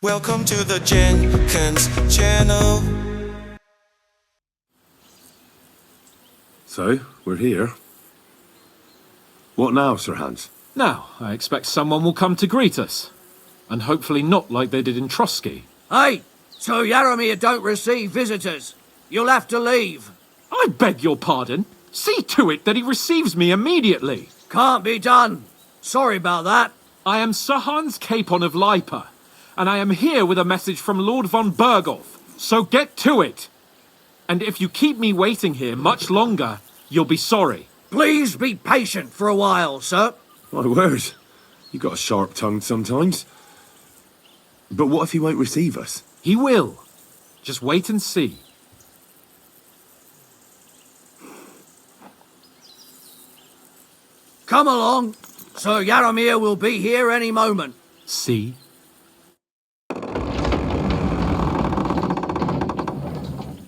Welcome to the Jenkins channel. So, we're here. What now, Sir Hans? Now, I expect someone will come to greet us. And hopefully not like they did in Trosky. Hey! So Jaromir don't receive visitors. You'll have to leave. I beg your pardon. See to it that he receives me immediately. Can't be done. Sorry about that. I am Sir Hans Capon of Lipa, and I am here with a message from Lord von Bergow. So get to it. And if you keep me waiting here much longer, you'll be sorry. Please be patient for a while, sir. My word. You got a sharp tongue sometimes. But what if he won't receive us? He will. Just wait and see. Come along. Sir Jaromir will be here any moment. See?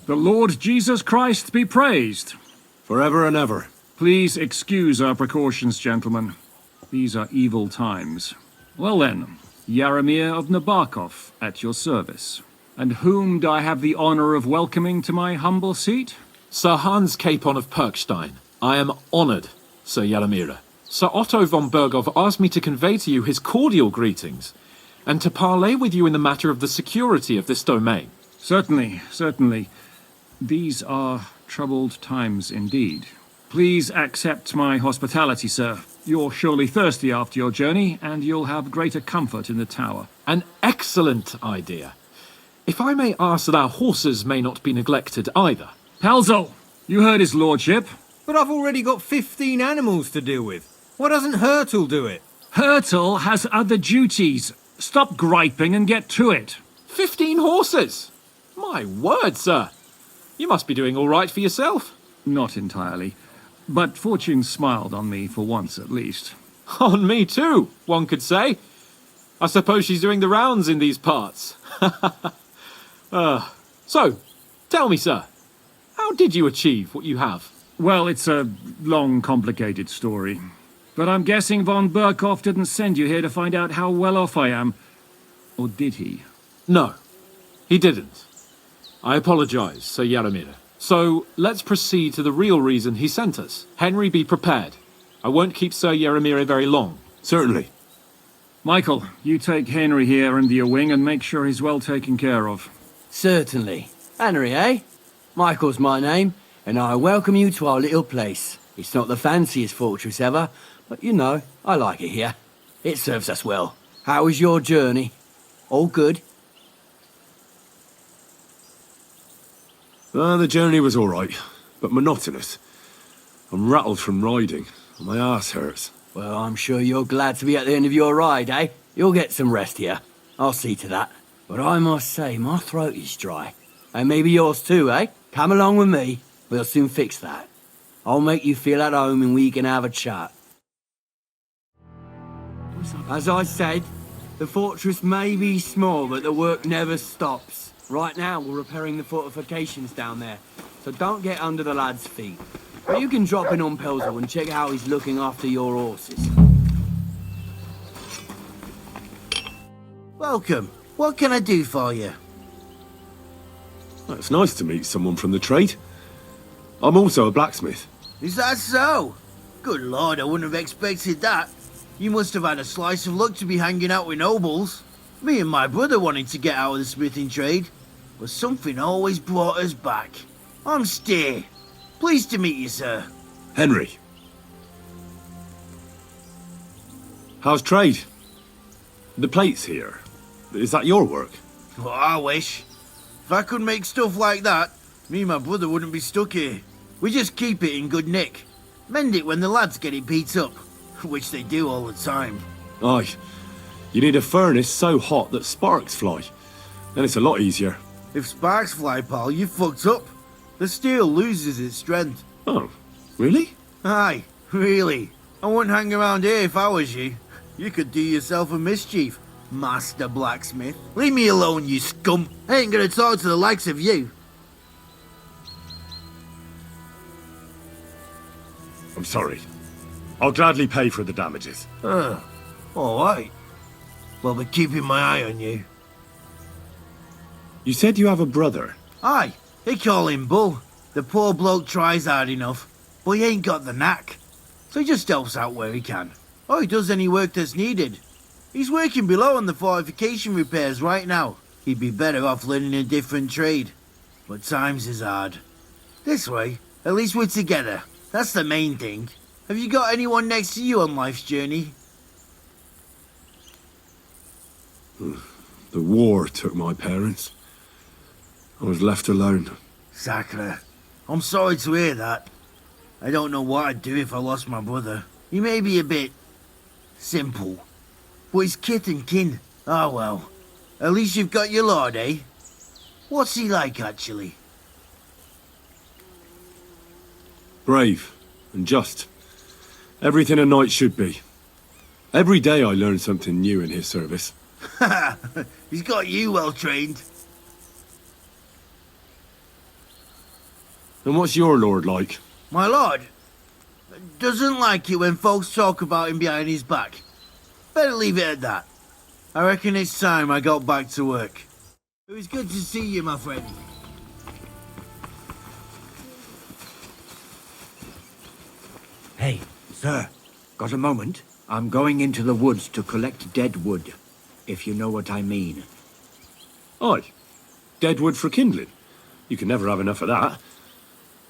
The Lord Jesus Christ be praised. Forever and ever. Please excuse our precautions, gentlemen. These are evil times. Well then, Jaromir of Nebakov, at your service. And whom do I have the honor of welcoming to my humble seat? Sir Hans Capon of Perkstein. I am honored, Sir Jaromir. Sir Otto von Bergow asked me to convey to you his cordial greetings, and to parley with you in the matter of the security of this domain. Certainly, certainly. These are troubled times indeed. Please accept my hospitality, sir. You're surely thirsty after your journey, and you'll have greater comfort in the tower. An excellent idea. If I may ask that our horses may not be neglected either. Peltzel, you heard his lordship. But I've already got 15 animals to deal with. Why doesn't Herdl do it? Herdl has other duties. Stop griping and get to it. 15 horses! My word, sir. You must be doing all right for yourself. Not entirely. But fortune smiled on me for once at least. On me too, one could say. I suppose she's doing the rounds in these parts. So, tell me, sir, how did you achieve what you have? Well, it's a long, complicated story. But I'm guessing von Bergow didn't send you here to find out how well off I am. Or did he? No, he didn't. I apologize, Sir Jaromir. So, let's proceed to the real reason he sent us. Henry, be prepared. I won't keep Sir Jaromir very long. Certainly. Michael, you take Henry here under your wing and make sure he's well taken care of. Certainly. Henry, eh? Michael's my name, and I welcome you to our little place. It's not the fanciest fortress ever, but you know, I like it here. It serves us well. How was your journey? All good? The journey was all right, but monotonous. I'm rattled from riding, and my ass hurts. Well, I'm sure you're glad to be at the end of your ride, eh? You'll get some rest here. I'll see to that. But I must say, my throat is dry. And maybe yours too, eh? Come along with me. We'll soon fix that. I'll make you feel at home and we can have a chat. As I said, the fortress may be small, but the work never stops. Right now, we're repairing the fortifications down there, so don't get under the lad's feet. But you can drop in on Peltzel and check how he's looking after your horses. Welcome. What can I do for you? It's nice to meet someone from the trade. I'm also a blacksmith. Is that so? Good lord, I wouldn't have expected that. You must have had a slice of luck to be hanging out with nobles. Me and my brother wanted to get out of the smithing trade, but something always brought us back. I'm Steer. Pleased to meet you, sir. Henry. How's trade? The plates here. Is that your work? Well, I wish. If I could make stuff like that, me and my brother wouldn't be stuck here. We just keep it in good nick. Mend it when the lads get it beat up, which they do all the time. Aye. You need a furnace so hot that sparks fly. Then it's a lot easier. If sparks fly, pal, you fucked up. The steel loses its strength. Oh, really? Aye, really. I wouldn't hang around here if I was you. You could do yourself a mischief, Master Blacksmith. Leave me alone, you scum. I ain't gonna talk to the likes of you. I'm sorry. I'll gladly pay for the damages. Alright. Well, be keeping my eye on you. You said you have a brother. Aye, they call him Bull. The poor bloke tries hard enough, but he ain't got the knack. So he just helps out where he can. Or he does any work that's needed. He's working below on the fortification repairs right now. He'd be better off learning a different trade. But times is hard. This way, at least we're together. That's the main thing. Have you got anyone next to you on life's journey? The war took my parents. I was left alone. Sacre. I'm sorry to hear that. I don't know what I'd do if I lost my brother. He may be a bit... simple. But he's kith and kin. Ah well. At least you've got your lord, eh? What's he like, actually? Brave and just. Everything a knight should be. Every day I learn something new in his service. He's got you well trained. And what's your lord like? My lord doesn't like it when folks talk about him behind his back. Better leave it at that. I reckon it's time I got back to work. It was good to see you, my friend. Hey, sir, got a moment? I'm going into the woods to collect dead wood, if you know what I mean. Aye. Dead wood for kindling. You can never have enough of that.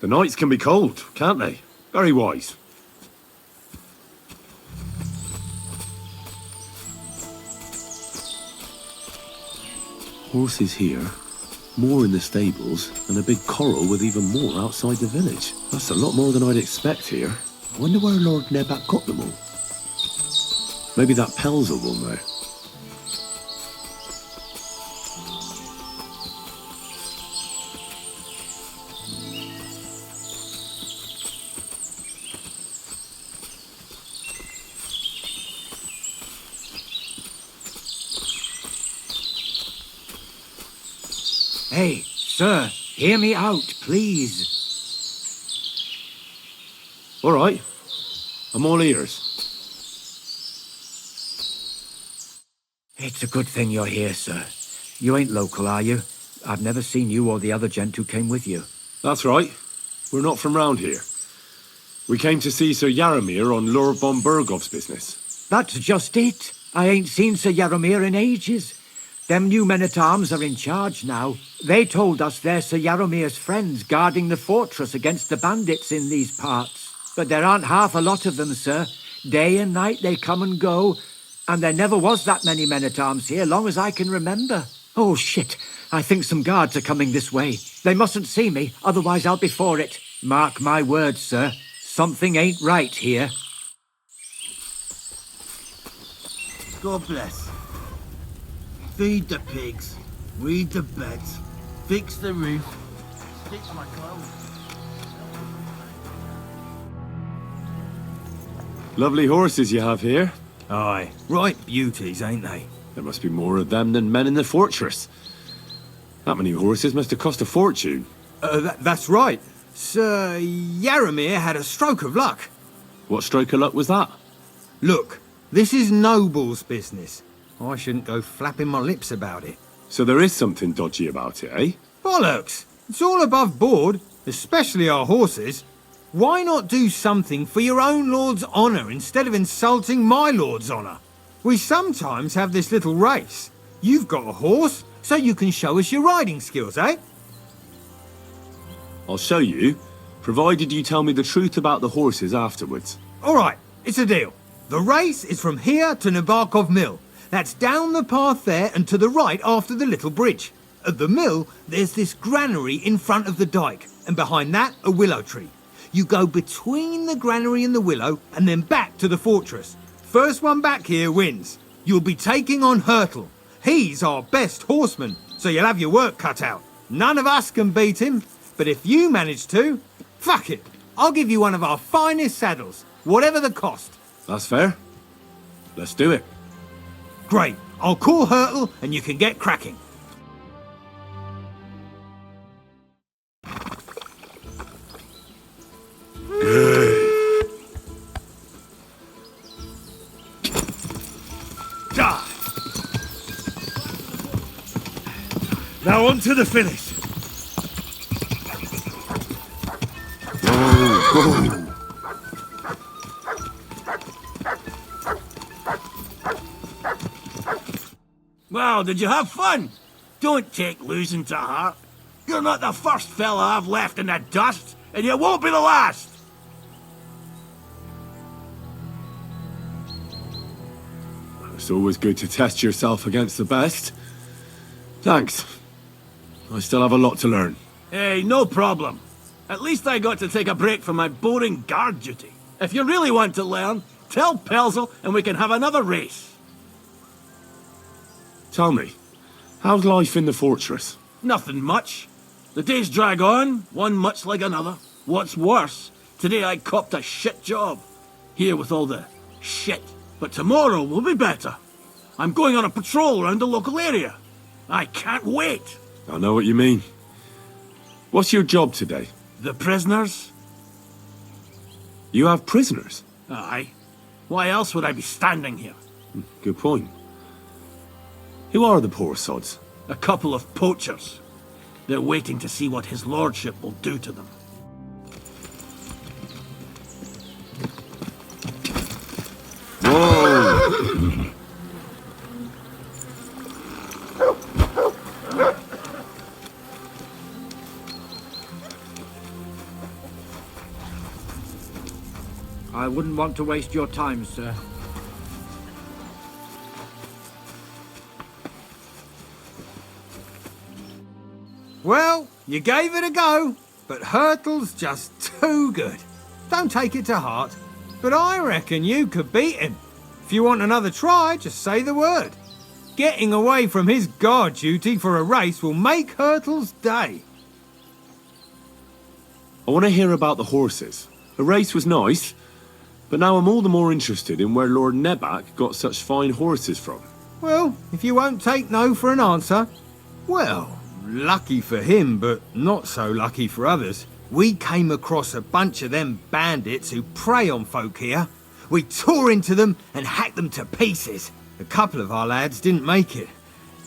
The nights can be cold, can't they? Very wise. Horses here, more in the stables, and a big corral with even more outside the village. That's a lot more than I'd expect here. I wonder where Lord Nebak got them all. Maybe that Peltzel will know. Hey, sir, hear me out, please. All right. I'm all ears. It's a good thing you're here, sir. You ain't local, are you? I've never seen you or the other gent who came with you. That's right. We're not from round here. We came to see Sir Jaromir on Lord von Bergov's business. That's just it. I ain't seen Sir Jaromir in ages. Them new men-at-arms are in charge now. They told us they're Sir Jaromir's friends guarding the fortress against the bandits in these parts. But there aren't half a lot of them, sir. Day and night they come and go, and there never was that many men-at-arms here, long as I can remember. Oh, shit. I think some guards are coming this way. They mustn't see me, otherwise I'll be for it. Mark my words, sir. Something ain't right here. God bless. Feed the pigs, weed the beds, fix the roof, stitch my clothes. Lovely horses you have here. Aye, right beauties, ain't they? There must be more of them than men in the fortress. That many horses must have cost a fortune. That's right. Sir Jaromir had a stroke of luck. What stroke of luck was that? Look, this is Noble's business. I shouldn't go flapping my lips about it. So there is something dodgy about it, eh? Bollocks! It's all above board, especially our horses. Why not do something for your own lord's honour instead of insulting my lord's honour? We sometimes have this little race. You've got a horse, so you can show us your riding skills, eh? I'll show you, provided you tell me the truth about the horses afterwards. All right, it's a deal. The race is from here to Nebakov Mill. That's down the path there and to the right after the little bridge. At the mill, there's this granary in front of the dike, and behind that, a willow tree. You go between the granary and the willow, and then back to the fortress. First one back here wins. You'll be taking on Herdl. He's our best horseman, so you'll have your work cut out. None of us can beat him, but if you manage to, fuck it. I'll give you one of our finest saddles, whatever the cost. That's fair. Let's do it. Great. I'll call Herdl and you can get cracking. Now on to the finish. Well, did you have fun? Don't take losing to heart. You're not the first fella I've left in the dust, and you won't be the last. It's always good to test yourself against the best. Thanks. I still have a lot to learn. Hey, no problem. At least I got to take a break from my boring guard duty. If you really want to learn, tell Peltzel and we can have another race. Tell me, how's life in the fortress? Nothing much. The days drag on, one much like another. What's worse, today I copped a shit job. Here with all the shit. But tomorrow will be better. I'm going on a patrol around the local area. I can't wait. I know what you mean. What's your job today? The prisoners? You have prisoners? Aye. Why else would I be standing here? Good point. Who are the poor sods? A couple of poachers. They're waiting to see what his lordship will do to them. Whoa! I wouldn't want to waste your time, sir. Well, you gave it a go, but Herdl's just too good. Don't take it to heart, but I reckon you could beat him. If you want another try, just say the word. Getting away from his guard duty for a race will make Herdl's day. I want to hear about the horses. The race was nice, but now I'm all the more interested in where Lord Nebak got such fine horses from. Well, if you won't take no for an answer, well, lucky for him, but not so lucky for others. We came across a bunch of them bandits who prey on folk here. We tore into them and hacked them to pieces. A couple of our lads didn't make it.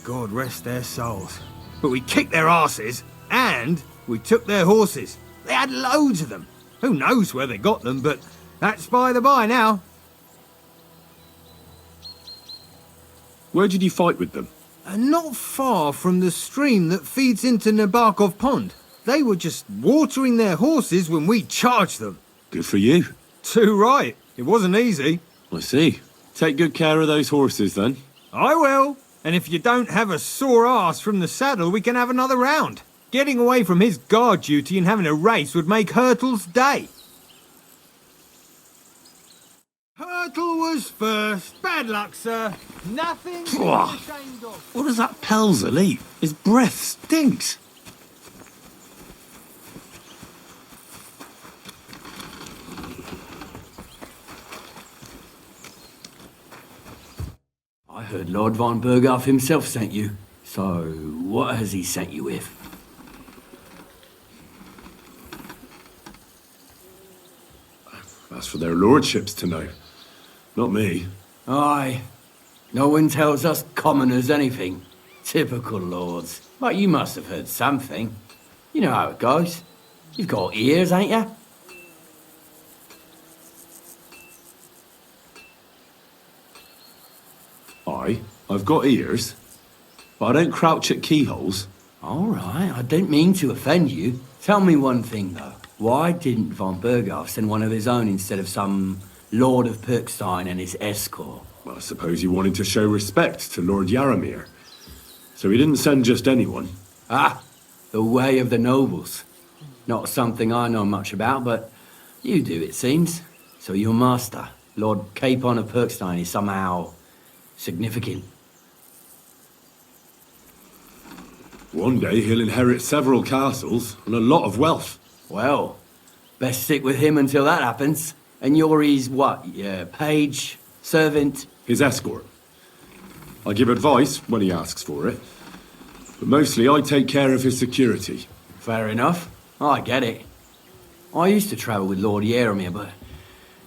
God rest their souls. But we kicked their asses, and we took their horses. They had loads of them. Who knows where they got them, but that's by the by now. Where did you fight with them? Not far from the stream that feeds into Nebakov Pond. They were just watering their horses when we charged them. Good for you. Too right. It wasn't easy. I see. Take good care of those horses, then. I will. And if you don't have a sore ass from the saddle, we can have another round. Getting away from his guard duty and having a race would make Herdl's day. Herdl was first. Bad luck, sir. Nothing to be ashamed of. What does that Peltzel eat? His breath stinks. I heard Lord von Bergow himself sent you. So, what has he sent you with? That's for their lordships to know. Not me. Aye. No one tells us commoners anything. Typical lords. But you must have heard something. You know how it goes. You've got ears, ain't you? I've got ears, but I don't crouch at keyholes. All right, I didn't mean to offend you. Tell me one thing, though. Why didn't von Bergow send one of his own instead of some Lord of Pirkstein and his escort? Well, I suppose he wanted to show respect to Lord Jaromir. So he didn't send just anyone. Ah, the way of the nobles. Not something I know much about, but you do, it seems. So your master, Lord Capon of Pirkstein, is somehow significant. One day he'll inherit several castles and a lot of wealth. Well, best stick with him until that happens. And you're his, what, page, servant? His escort. I give advice when he asks for it, but mostly I take care of his security. Fair enough. I get it. I used to travel with Lord Jaromir, but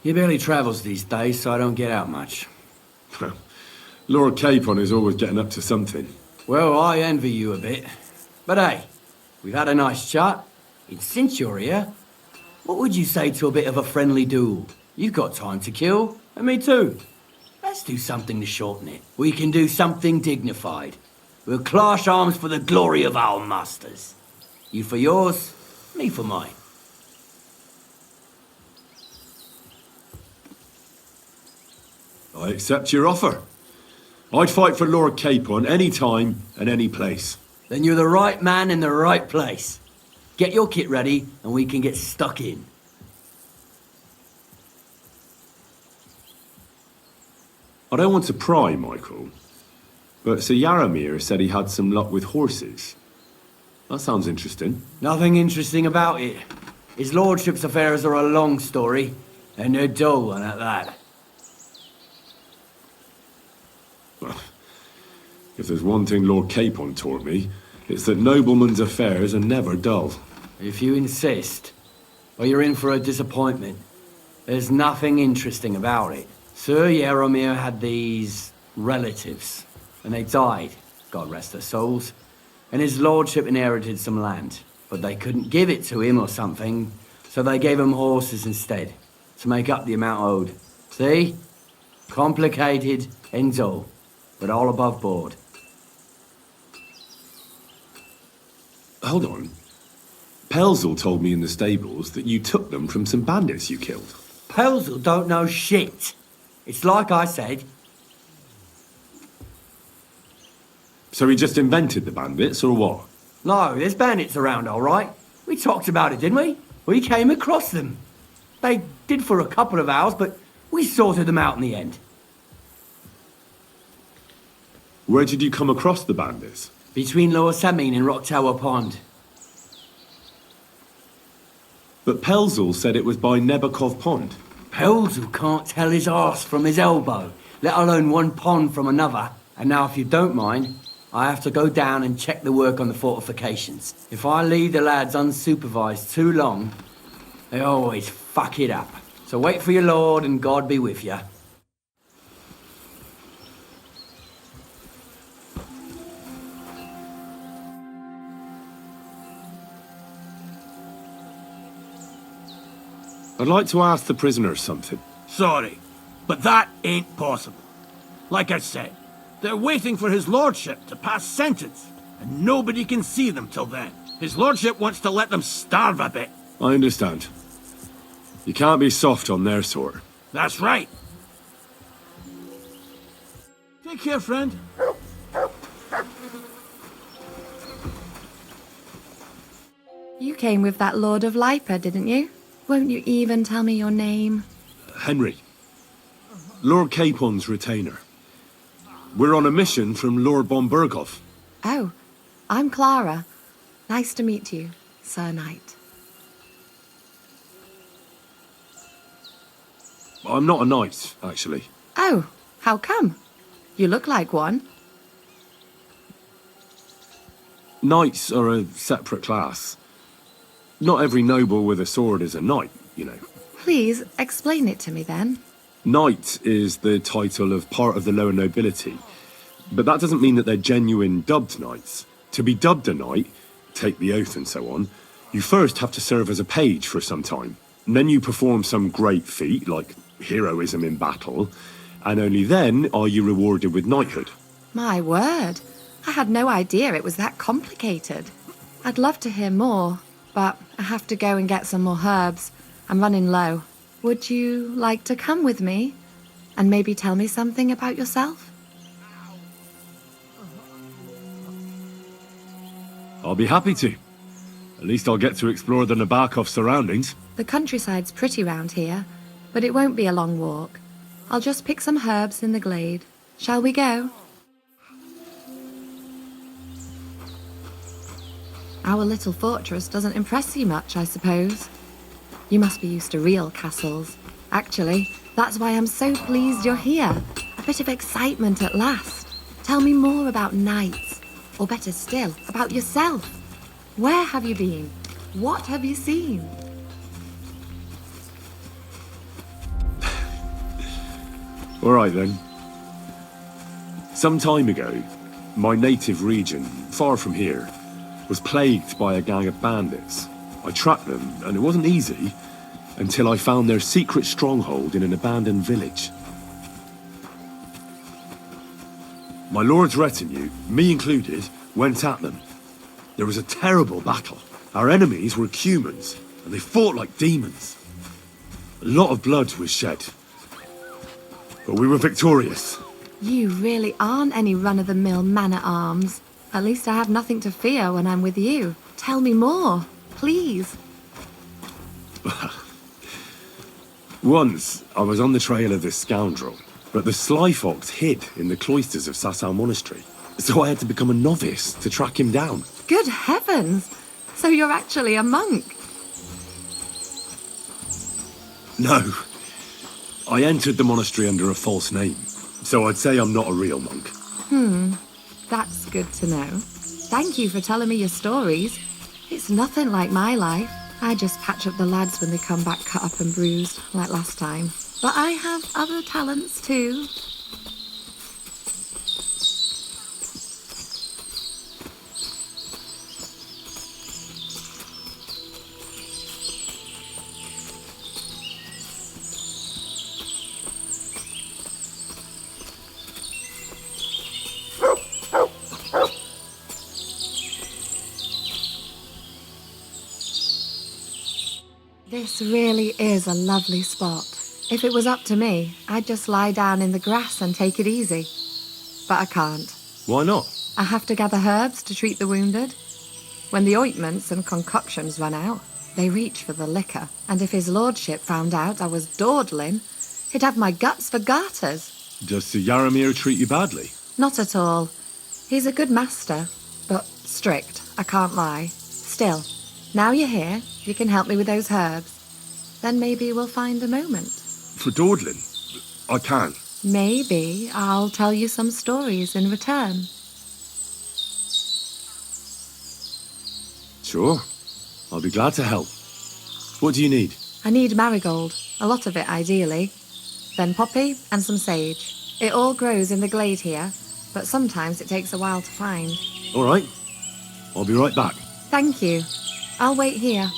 he barely travels these days, so I don't get out much. Lord Capon is always getting up to something. Well, I envy you a bit. But hey, we've had a nice chat. And since you're here, what would you say to a bit of a friendly duel? You've got time to kill, and me too. Let's do something to shorten it. We can do something dignified. We'll clash arms for the glory of our masters. You for yours, me for mine. I accept your offer. I'd fight for Lord Capon any time and any place. Then you're the right man in the right place. Get your kit ready, and we can get stuck in. I don't want to pry, Michael, but Sir Jaromir said he had some luck with horses. That sounds interesting. Nothing interesting about it. His lordship's affairs are a long story, and they're dull one at that. Well, if there's one thing Lord Capon taught me, it's that noblemen's affairs are never dull. If you insist, or you're in for a disappointment. There's nothing interesting about it. Sir Jaromir had these relatives, and they died, God rest their souls, and his lordship inherited some land, but they couldn't give it to him or something, so they gave him horses instead, to make up the amount owed. See? Complicated and dull, but all above board. Hold on. Peltzel told me in the stables that you took them from some bandits you killed. Peltzel don't know shit. It's like I said. So he just invented the bandits, or what? No, there's bandits around, all right. We talked about it, didn't we? We came across them. They did for a couple of hours, but we sorted them out in the end. Where did you come across the bandits? Between Lower Semine and Rock Tower Pond. But Peltzel said it was by Nebakov Pond. Peltzel can't tell his arse from his elbow, let alone one pond from another. And now, if you don't mind, I have to go down and check the work on the fortifications. If I leave the lads unsupervised too long, they always fuck it up. So wait for your lord and God be with you. I'd like to ask the prisoners something. Sorry, but that ain't possible. Like I said, they're waiting for his lordship to pass sentence, and nobody can see them till then. His lordship wants to let them starve a bit. I understand. You can't be soft on their sort. That's right. Take care, friend. You came with that Lord of Lipa, didn't you? Won't you even tell me your name? Henry. Lord Capon's retainer. We're on a mission from Lord von Bergow. Oh, I'm Klara. Nice to meet you, Sir Knight. I'm not a knight, actually. Oh, how come? You look like one. Knights are a separate class. Not every noble with a sword is a knight, you know. Please, explain it to me then. Knight is the title of part of the lower nobility. But that doesn't mean that they're genuine dubbed knights. To be dubbed a knight, take the oath and so on, you first have to serve as a page for some time. And then you perform some great feat, like heroism in battle, and only then are you rewarded with knighthood. My word, I had no idea it was that complicated. I'd love to hear more, but I have to go and get some more herbs. I'm running low. Would you like to come with me and maybe tell me something about yourself? I'll be happy to. At least I'll get to explore the Nebakov surroundings. The countryside's pretty round here, but it won't be a long walk. I'll just pick some herbs in the glade. Shall we go? Our little fortress doesn't impress you much, I suppose. You must be used to real castles. Actually, that's why I'm so pleased you're here. A bit of excitement at last. Tell me more about knights, or better still, about yourself. Where have you been? What have you seen? All right then. Some time ago, my native region, far from here, was plagued by a gang of bandits. I tracked them, and it wasn't easy, until I found their secret stronghold in an abandoned village. My lord's retinue, me included, went at them. There was a terrible battle. Our enemies were humans, and they fought like demons. A lot of blood was shed. But we were victorious. You really aren't any run-of-the-mill man-at-arms. At least I have nothing to fear when I'm with you. Tell me more, please. Once, I was on the trail of this scoundrel, but the sly fox hid in the cloisters of Sasau Monastery. So I had to become a novice to track him down. Good heavens! So you're actually a monk? No. I entered the monastery under a false name, so I'd say I'm not a real monk. That's good to know. Thank you for telling me your stories. It's nothing like my life. I just patch up the lads when they come back cut up and bruised, like last time. But I have other talents too. This really is a lovely spot. If it was up to me, I'd just lie down in the grass and take it easy. But I can't. Why not? I have to gather herbs to treat the wounded. When the ointments and concoctions run out, they reach for the liquor. And if his lordship found out I was dawdling, he'd have my guts for garters. Does Sir Jaromir treat you badly? Not at all. He's a good master, but strict, I can't lie. Still, now you're here, you can help me with those herbs. Then maybe we'll find a moment. For dawdling? I can. Maybe I'll tell you some stories in return. Sure. I'll be glad to help. What do you need? I need marigold, a lot of it ideally. Then poppy and some sage. It all grows in the glade here, but sometimes it takes a while to find. All right. I'll be right back. Thank you. I'll wait here.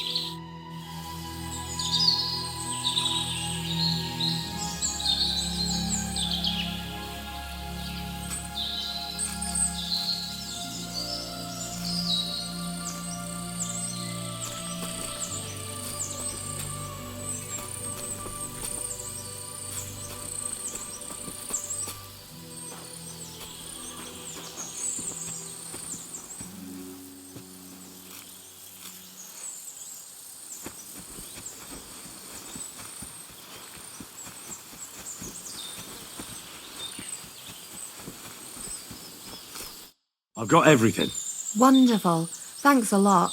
I've got everything. Wonderful. Thanks a lot.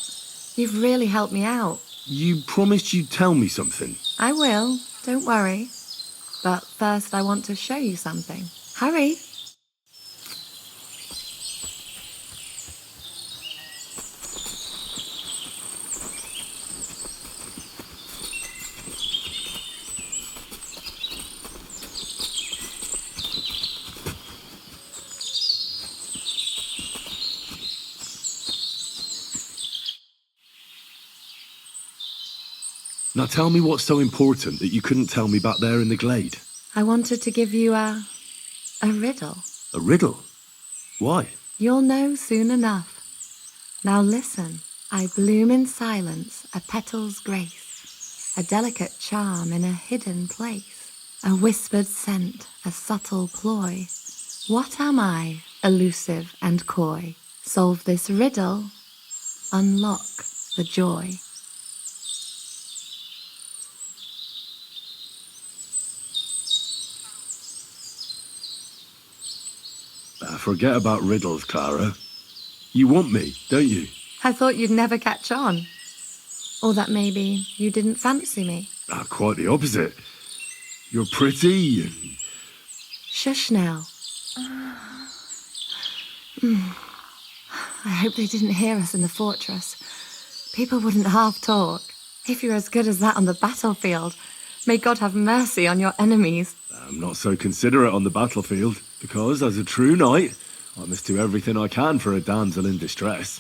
You've really helped me out. You promised you'd tell me something. I will, don't worry. But first I want to show you something. Hurry. Now tell me what's so important that you couldn't tell me back there in the glade. I wanted to give you a riddle. A riddle? Why? You'll know soon enough. Now listen. I bloom in silence, a petal's grace, a delicate charm in a hidden place, a whispered scent, a subtle ploy. What am I, elusive and coy? Solve this riddle, unlock the joy. Forget about riddles, Klara. You want me, don't you? I thought you'd never catch on. Or that maybe you didn't fancy me. Quite the opposite. You're pretty and... Shush now. I hope they didn't hear us in the fortress. People wouldn't half talk. If you're as good as that on the battlefield, may God have mercy on your enemies. I'm not so considerate on the battlefield, because as a true knight, I must do everything I can for a damsel in distress.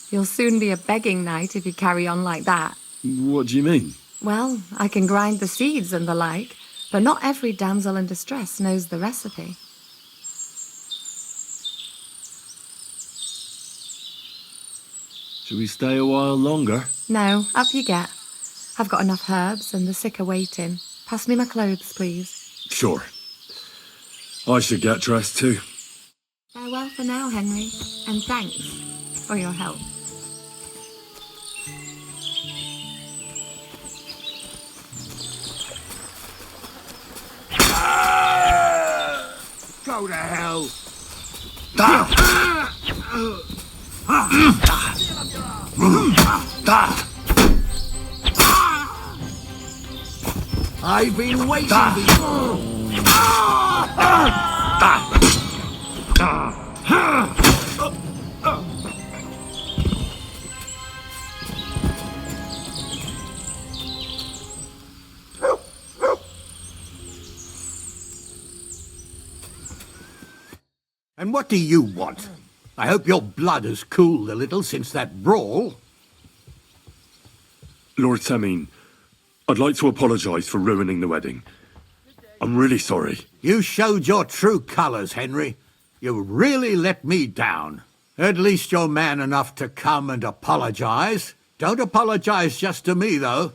You'll soon be a begging knight if you carry on like that. What do you mean? Well, I can grind the seeds and the like, but not every damsel in distress knows the recipe. Shall we stay a while longer? No, up you get. I've got enough herbs and the sick are waiting. Pass me my clothes, please. Sure. I should get dressed too. Farewell for now, Henry, and thanks for your help. Go to hell! I've been waiting before. And what do you want? I hope your blood has cooled a little since that brawl. Lord Semine, I'd like to apologise for ruining the wedding. I'm really sorry. You showed your true colours, Henry. You really let me down. At least you're man enough to come and apologise. Don't apologise just to me, though.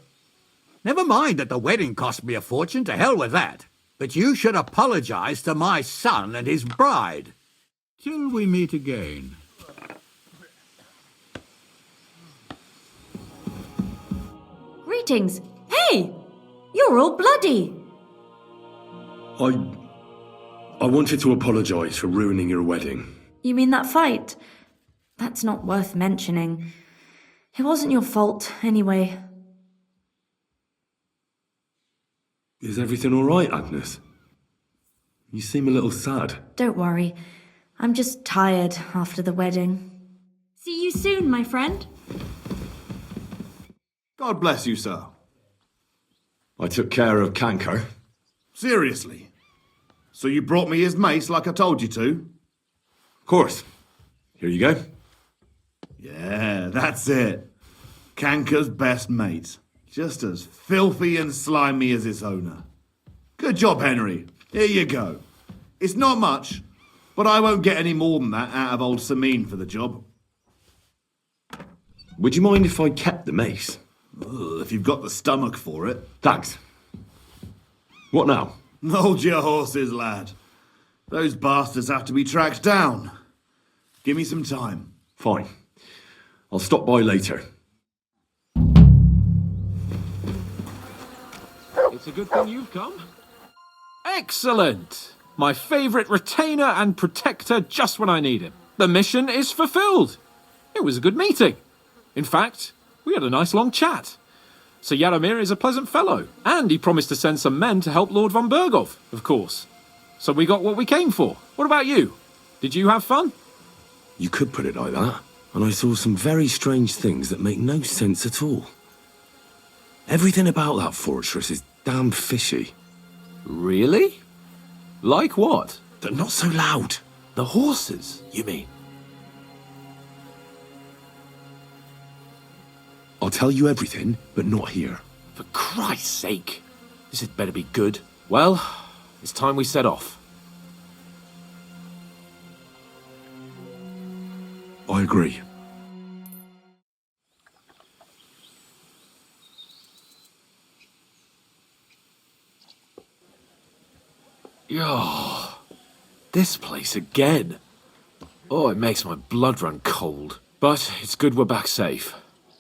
Never mind that the wedding cost me a fortune, to hell with that. But you should apologise to my son and his bride. Till we meet again. Greetings. Hey! You're all bloody. I wanted to apologise for ruining your wedding. You mean that fight? That's not worth mentioning. It wasn't your fault, anyway. Is everything all right, Agnes? You seem a little sad. Don't worry. I'm just tired after the wedding. See you soon, my friend. God bless you, sir. I took care of Canker. Seriously? So you brought me his mace like I told you to? Of course. Here you go. Yeah, that's it. Canker's best mate. Just as filthy and slimy as its owner. Good job, Henry. Here you go. It's not much, but I won't get any more than that out of old Semine for the job. Would you mind if I kept the mace? Ugh, if you've got the stomach for it. Thanks. What now? Hold your horses, lad. Those bastards have to be tracked down. Give me some time. Fine. I'll stop by later. It's a good thing you've come. Excellent! My favourite retainer and protector just when I need him. The mission is fulfilled. It was a good meeting. In fact, we had a nice long chat. Sir Jaromir is a pleasant fellow, and he promised to send some men to help Lord von Bergow, of course. So we got what we came for. What about you? Did you have fun? You could put it like that. And I saw some very strange things that make no sense at all. Everything about that fortress is damn fishy. Really? Like what? But not so loud. The horses, you mean? I'll tell you everything, but not here. For Christ's sake. This had better be good. Well, it's time we set off. I agree. Oh, this place again. Oh, it makes my blood run cold. But it's good we're back safe.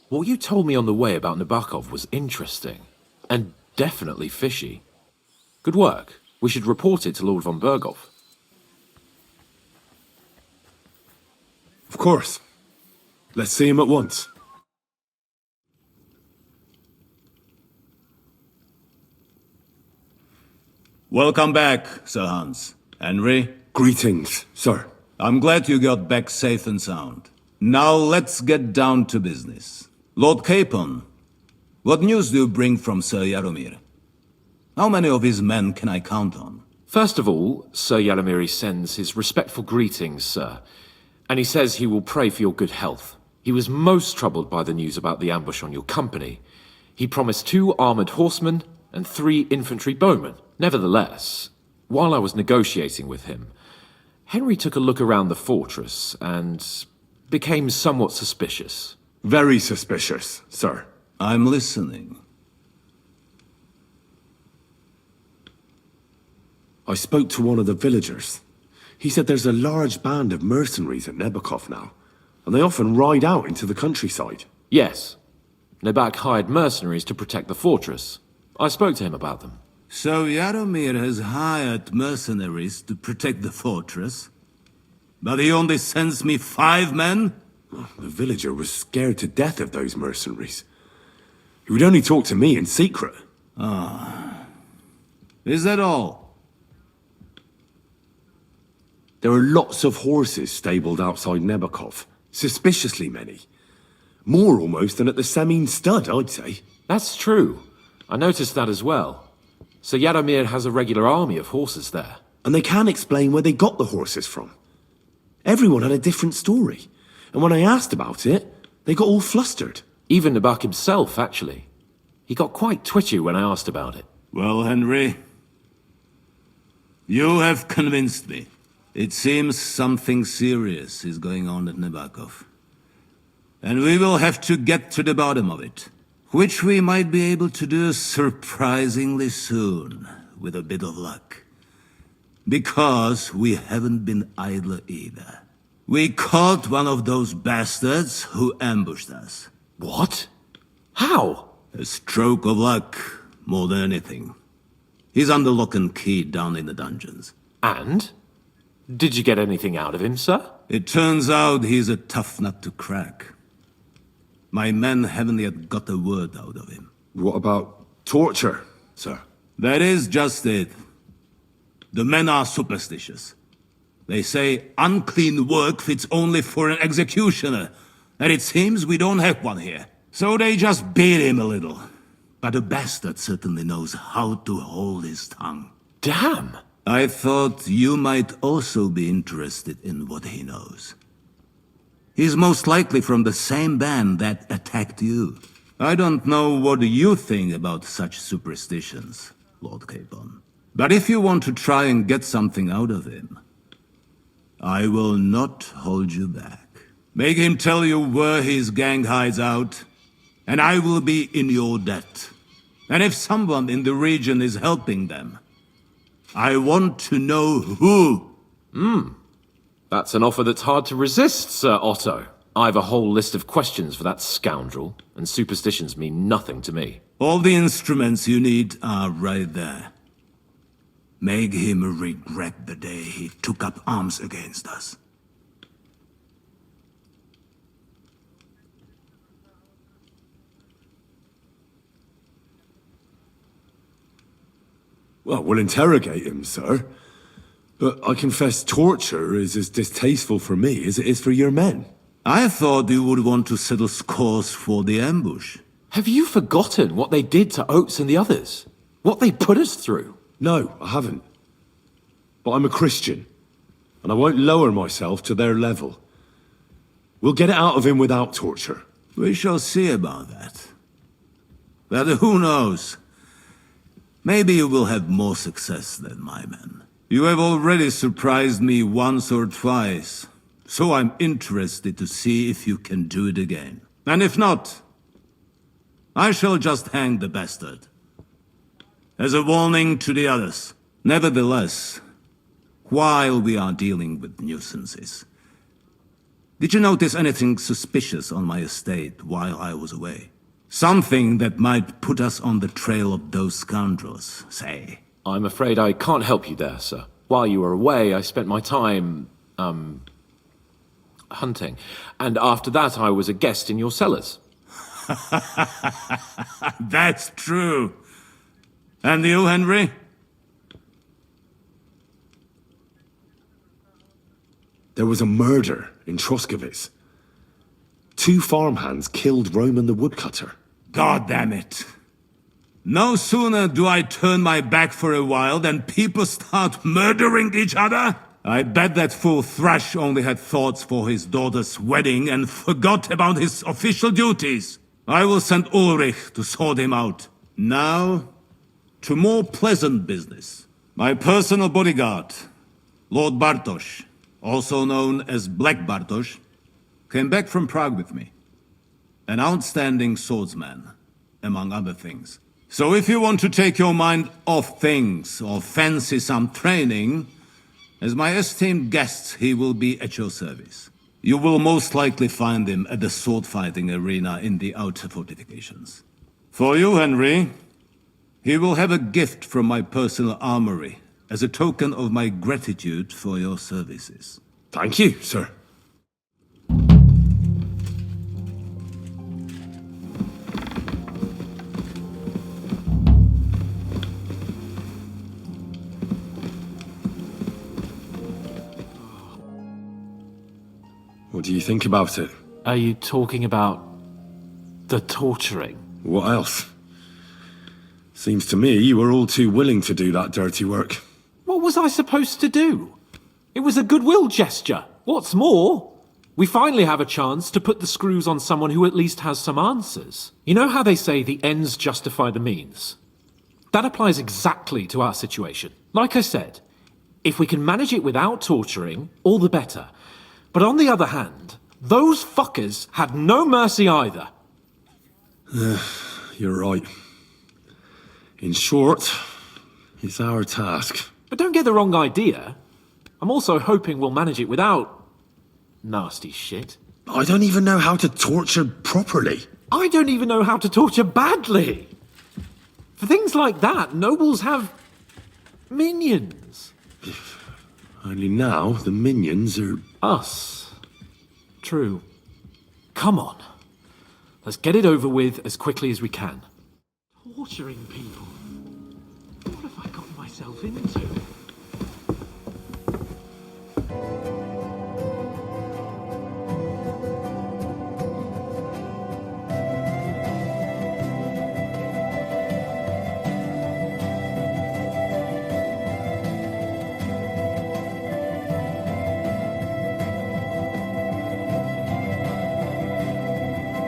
What you told me on the way about Nebakov was interesting. And definitely fishy. Good work. We should report it to Lord von Bergow. Of course. Let's see him at once. Welcome back, Sir Hans. Henry? Greetings, sir. I'm glad you got back safe and sound. Now let's get down to business. Lord Capon, what news do you bring from Sir Jaromir? How many of his men can I count on? First of all, Sir Jaromir sends his respectful greetings, sir. And he says he will pray for your good health. He was most troubled by the news about the ambush on your company. He promised 2 armored horsemen and 3 infantry bowmen. Nevertheless, while I was negotiating with him, Henry took a look around the fortress and became somewhat suspicious. Very suspicious, sir. I'm listening. I spoke to one of the villagers. He said there's a large band of mercenaries at Nebakov now, and they often ride out into the countryside. Yes. Nebak hired mercenaries to protect the fortress. I spoke to him about them. So Jaromir has hired mercenaries to protect the fortress? But he only sends me 5 men? The villager was scared to death of those mercenaries. He would only talk to me in secret. Ah. Is that all? There are lots of horses stabled outside Nebakov. Suspiciously many. More almost than at the Semine stud, I'd say. That's true. I noticed that as well. So Jaromir has a regular army of horses there. And they can't explain where they got the horses from. Everyone had a different story. And when I asked about it, they got all flustered. Even Nebak himself, actually. He got quite twitchy when I asked about it. Well, Henry, you have convinced me. It seems something serious is going on at Nebakov. And we will have to get to the bottom of it. Which we might be able to do surprisingly soon, with a bit of luck. Because we haven't been idle either. We caught one of those bastards who ambushed us. What? How? A stroke of luck, more than anything. He's under lock and key down in the dungeons. And? Did you get anything out of him, sir? It turns out he's a tough nut to crack. My men haven't yet got a word out of him. What about torture, sir? That is just it. The men are superstitious. They say unclean work fits only for an executioner, and it seems we don't have one here. So they just beat him a little. But the bastard certainly knows how to hold his tongue. Damn! I thought you might also be interested in what he knows. He's most likely from the same band that attacked you. I don't know what you think about such superstitions, Lord Capon. But if you want to try and get something out of him, I will not hold you back. Make him tell you where his gang hides out, and I will be in your debt. And if someone in the region is helping them, I want to know who. That's an offer that's hard to resist, Sir Otto. I have a whole list of questions for that scoundrel, and superstitions mean nothing to me. All the instruments you need are right there. Make him regret the day he took up arms against us. Well, we'll interrogate him, sir. But I confess torture is as distasteful for me as it is for your men. I thought you would want to settle scores for the ambush. Have you forgotten what they did to Oates and the others? What they put us through? No, I haven't. But I'm a Christian, and I won't lower myself to their level. We'll get it out of him without torture. We shall see about that. But who knows? Maybe you will have more success than my men. You have already surprised me once or twice, so I'm interested to see if you can do it again. And if not, I shall just hang the bastard. As a warning to the others. Nevertheless, while we are dealing with nuisances, did you notice anything suspicious on my estate while I was away? Something that might put us on the trail of those scoundrels, say. I'm afraid I can't help you there, sir. While you were away, I spent my time, hunting. And after that, I was a guest in your cellars. That's true. And you, Henry? There was a murder in Trosky. 2 farmhands killed Roman the woodcutter. God damn it. No sooner do I turn my back for a while than people start murdering each other. I bet that fool Thrash only had thoughts for his daughter's wedding and forgot about his official duties. I will send Ulrich to sort him out. Now, to more pleasant business. My personal bodyguard, Lord Bartosz, also known as Black Bartosz, came back from Prague with me. An outstanding swordsman, among other things. So if you want to take your mind off things or fancy some training, as my esteemed guest, he will be at your service. You will most likely find him at the sword-fighting arena in the outer fortifications. For you, Henry, he will have a gift from my personal armory as a token of my gratitude for your services. Thank you, sir. What do you think about it? Are you talking about the torturing? What else? Seems to me you were all too willing to do that dirty work. What was I supposed to do? It was a goodwill gesture. What's more, we finally have a chance to put the screws on someone who at least has some answers. You know how they say the ends justify the means? That applies exactly to our situation. Like I said, if we can manage it without torturing, all the better. But on the other hand, those fuckers had no mercy either. You're right. In short, it's our task. But don't get the wrong idea. I'm also hoping we'll manage it without nasty shit. I don't even know how to torture properly. I don't even know how to torture badly. For things like that, nobles have minions. Only now the minions are... Us. True. Come on. Let's get it over with as quickly as we can. Torturing people. What have I gotten myself into?